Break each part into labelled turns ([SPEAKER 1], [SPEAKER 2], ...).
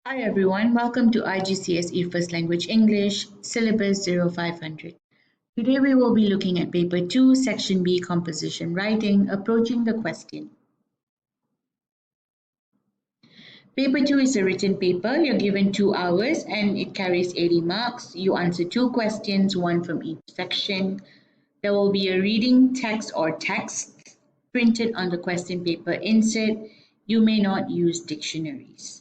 [SPEAKER 1] Hi everyone, welcome to IGCSE First Language English, Syllabus 0500. Today we will be looking at Paper 2, Section B, Composition Writing, Approaching the Question. Paper 2 is a written paper. You're given 2 hours and it carries 80 marks. You answer 2 questions, one from each section. There will be a reading text or text printed on the question paper insert. You may not use dictionaries.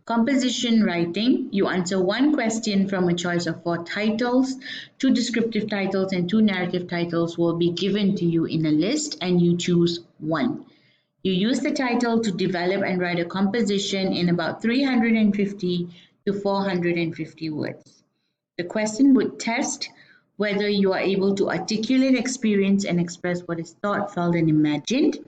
[SPEAKER 1] Composition writing, you answer one question from a choice of 4 titles. 2 descriptive titles and 2 narrative titles will be given to you in a list and you choose one. You use the title to develop and write a composition in about 350 to 450 words. The question would test whether you are able to articulate experience and express what is thought, felt, and imagined.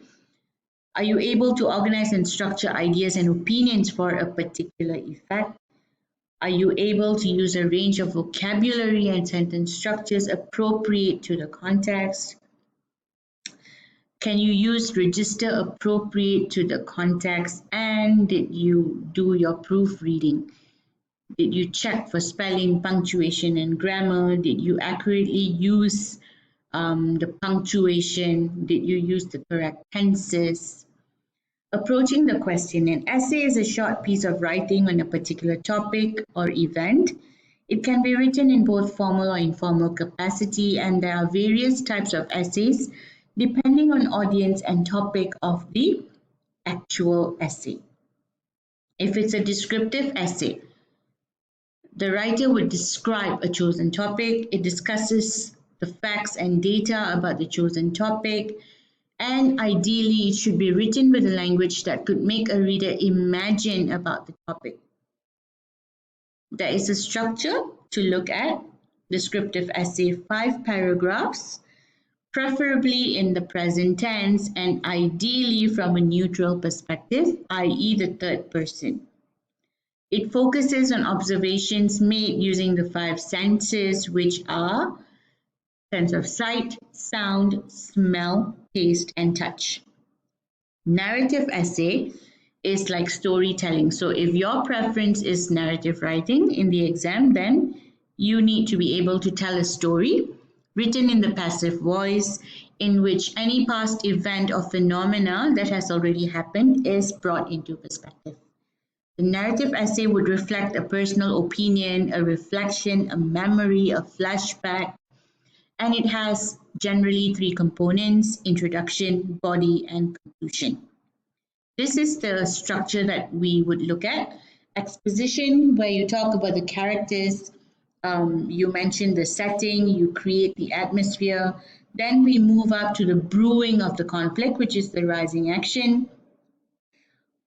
[SPEAKER 1] Are you able to organize and structure ideas and opinions for a particular effect? Are you able to use a range of vocabulary and sentence structures appropriate to the context? Can you use register appropriate to the context? And did you do your proofreading? Did you check for spelling, punctuation, and grammar? Did you accurately use the punctuation? Did you use the correct tenses? Approaching the question. An essay is a short piece of writing on a particular topic or event. It can be written in both formal or informal capacity, and there are various types of essays depending on audience and topic of the actual essay. If it's a descriptive essay, the writer would describe a chosen topic. It discusses the facts and data about the chosen topic. And ideally, it should be written with a language that could make a reader imagine about the topic. There is a structure to look at. Descriptive essay, 5 paragraphs, preferably in the present tense and ideally from a neutral perspective, i.e. the third person. It focuses on observations made using the 5 senses, which are sense of sight, sound, smell, taste, and touch. Narrative essay is like storytelling. So if your preference is narrative writing in the exam, then you need to be able to tell a story written in the passive voice in which any past event or phenomena that has already happened is brought into perspective. The narrative essay would reflect a personal opinion, a reflection, a memory, a flashback, and it has generally 3 components: introduction, body, and conclusion. This is the structure that we would look at. Exposition, where you talk about the characters, you mention the setting, you create the atmosphere. Then we move up to the brewing of the conflict, which is the rising action.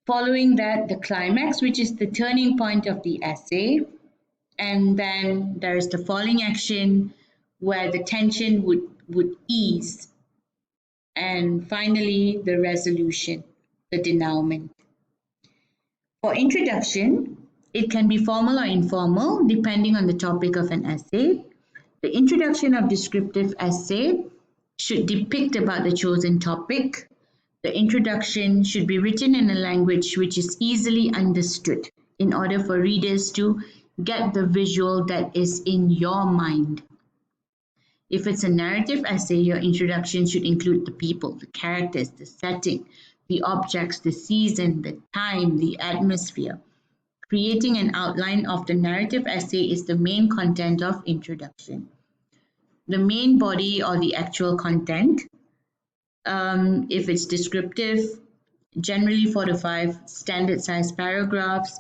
[SPEAKER 1] Following that, the climax, which is the turning point of the essay. And then there's the falling action, where the tension would ease. And finally, the resolution, the denouement. For introduction, it can be formal or informal, depending on the topic of an essay. The introduction of descriptive essay should depict about the chosen topic. The introduction should be written in a language which is easily understood in order for readers to get the visual that is in your mind. If it's a narrative essay, your introduction should include the people, the characters, the setting, the objects, the season, the time, the atmosphere. Creating an outline of the narrative essay is the main content of introduction. The main body or the actual content, if it's descriptive, generally 4 to 5 standard size paragraphs,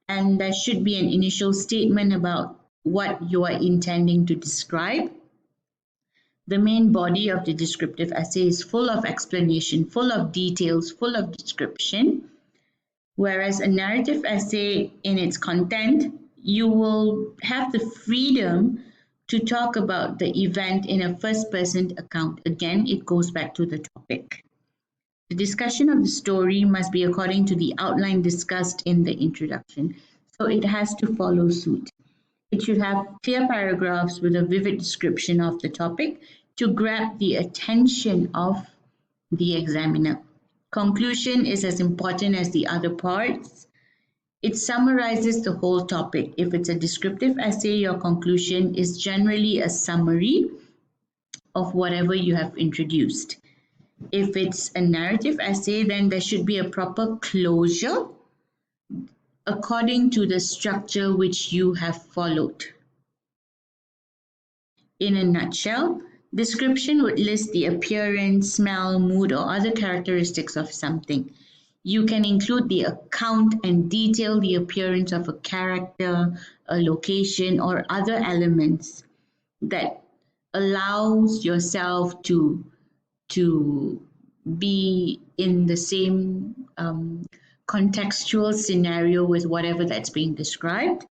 [SPEAKER 1] and there should be an initial statement about what you are intending to describe. The main body of the descriptive essay is full of explanation, full of details, full of description, whereas a narrative essay in its content, you will have the freedom to talk about the event in a first-person account. Again, it goes back to the topic. The discussion of the story must be according to the outline discussed in the introduction, so it has to follow suit. It should have clear paragraphs with a vivid description of the topic to grab the attention of the examiner. Conclusion is as important as the other parts. It summarizes the whole topic. If it's a descriptive essay, your conclusion is generally a summary of whatever you have introduced. If it's a narrative essay, then there should be a proper closure according to the structure which you have followed. In a nutshell, description would list the appearance, smell, mood, or other characteristics of something. You can include the account and detail the appearance of a character, a location, or other elements that allows yourself to be in the same contextual scenario with whatever that's being described.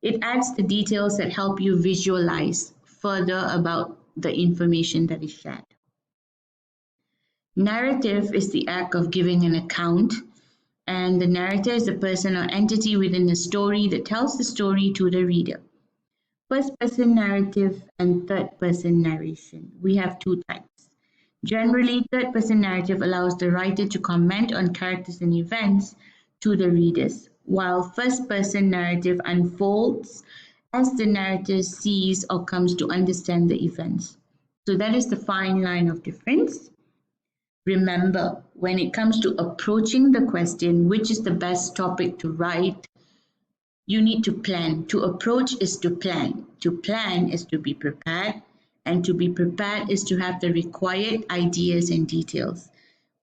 [SPEAKER 1] It adds the details that help you visualize further about the information that is shared. Narrative is the act of giving an account, and the narrator is the person or entity within a story that tells the story to the reader. First person narrative and third person narration. We have two types. Generally, third person narrative allows the writer to comment on characters and events to the readers, while first person narrative unfolds as the narrator sees or comes to understand the events. So that is the fine line of difference. Remember, when it comes to approaching the question, which is the best topic to write, you need to plan. To approach is to plan. To plan is to be prepared. And to be prepared is to have the required ideas and details.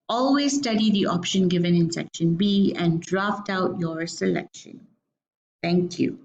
[SPEAKER 1] Always study the option given in section B and draft out your selection. Thank you.